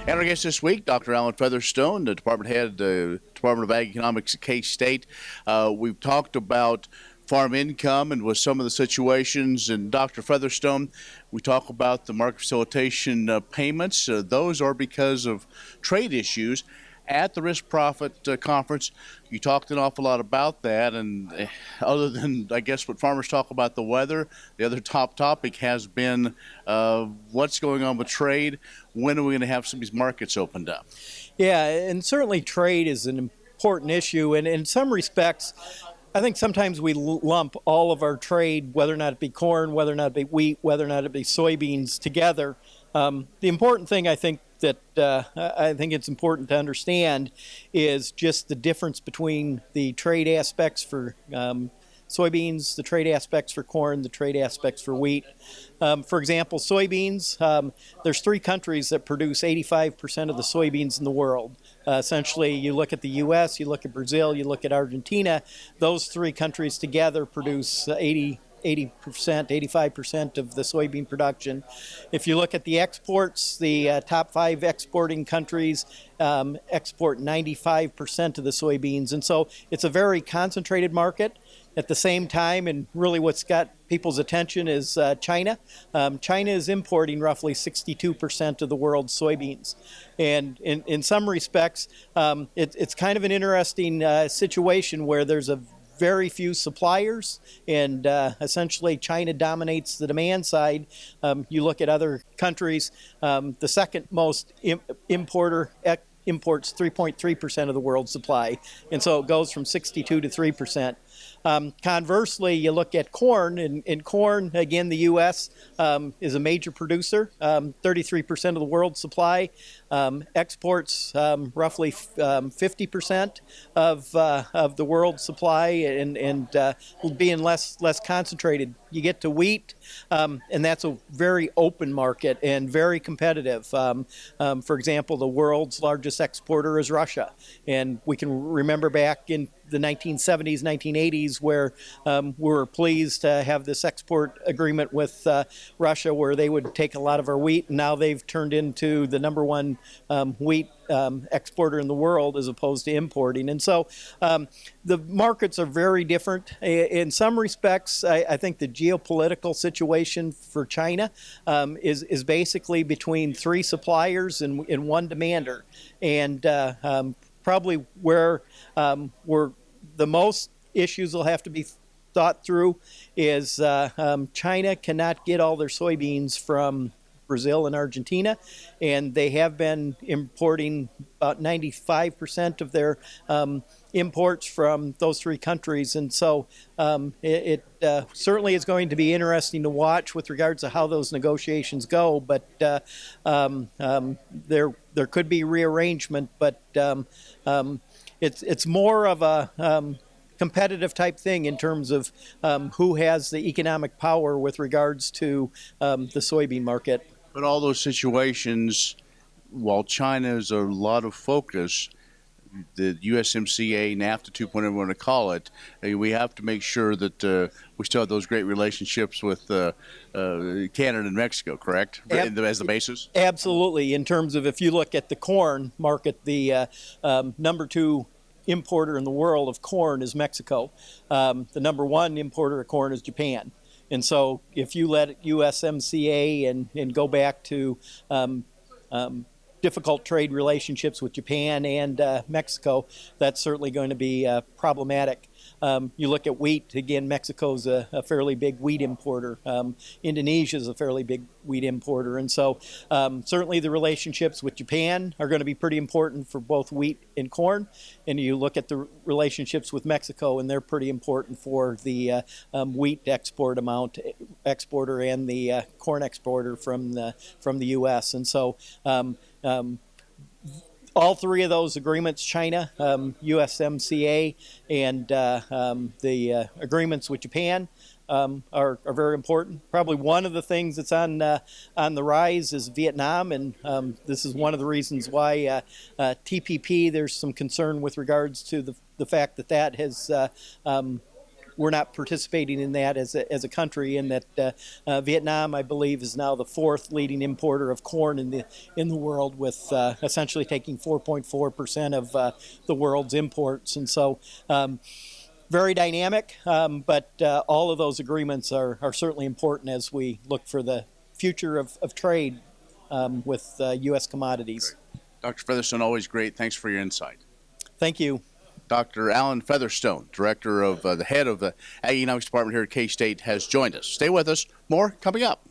And our guest this week, Dr. Alan Featherstone, the department head, the Department of Ag Economics at K-State. We've talked about farm income and with some of the situations. And Dr. Featherstone, we talk about the market facilitation payments. Those are because of trade issues. At the Risk Profit Conference, you talked an awful lot about that, and other than, I guess, what farmers talk about the weather, the other top topic has been what's going on with trade. When are we going to have some of these markets opened up? Yeah, and certainly trade is an important issue, and in some respects, I think sometimes we lump all of our trade, whether or not it be corn, whether or not it be wheat, whether or not it be soybeans, together. The important thing I think it's important to understand is just the difference between the trade aspects for soybeans, the trade aspects for corn, the trade aspects for wheat. For example, soybeans, there's 3 countries that produce 85% of the soybeans in the world. Essentially, you look at the U.S., you look at Brazil, you look at Argentina, those 3 countries together produce 80%, 85% of the soybean production. If you look at the exports, the top 5 exporting countries export 95% of the soybeans. And so it's a very concentrated market. At the same time, and really what's got people's attention is China. China is importing roughly 62% of the world's soybeans. And in some respects, it's kind of an interesting situation where there's a very few suppliers, and essentially China dominates the demand side. You look at other countries, the second most importer imports 3.3% of the world's supply, and so it goes from 62 to 3%. Conversely, you look at corn, and corn, again, the U.S. Is a major producer, 33% of the world's supply, exports roughly 50% of the world's supply, and being less concentrated. You get to wheat, and that's a very open market and very competitive. For example, the world's largest exporter is Russia, and we can remember back in the 1970s, 1980s, where we were pleased to have this export agreement with Russia where they would take a lot of our wheat, and now they've turned into the number one wheat exporter in the world as opposed to importing. And so the markets are very different. In some respects, I think the geopolitical situation for China is basically between 3 suppliers and 1 demander. And probably where the most issues will have to be thought through is China cannot get all their soybeans from Brazil and Argentina, and they have been importing about 95% of their imports from those 3 countries. And so it certainly is going to be interesting to watch with regards to how those negotiations go, but there could be rearrangement, but it's more of a competitive type thing in terms of who has the economic power with regards to the soybean market. But all those situations, while China is a lot of focus, the USMCA, NAFTA 2.0, whatever you want to call it, we have to make sure that we still have those great relationships with Canada and Mexico, correct? As the basis? Absolutely. In terms of, if you look at the corn market, the number 2 importer in the world of corn is Mexico. The number 1 importer of corn is Japan. And so if you let USMCA and go back to difficult trade relationships with Japan and Mexico, that's certainly going to be problematic. You look at wheat, again, Mexico's a fairly big wheat importer. Indonesia's a fairly big wheat importer. And so certainly the relationships with Japan are going to be pretty important for both wheat and corn. And you look at the relationships with Mexico, and they're pretty important for the wheat exporter and the corn exporter from the U.S. And so all 3 of those agreements, China, USMCA, and the agreements with Japan, are very important. Probably one of the things that's on the rise is Vietnam, and this is one of the reasons why TPP, there's some concern with regards to the fact that has we're not participating in that as a country, and that Vietnam, I believe, is now the fourth leading importer of corn in the world, with essentially taking 4.4% of the world's imports. And so very dynamic, but all of those agreements are certainly important as we look for the future of trade with U.S. commodities. Dr. Featherstone, always great. Thanks for your insight. Thank you. Dr. Alan Featherstone, director of the head of the Ag Economics Department here at K-State, has joined us. Stay with us. More coming up.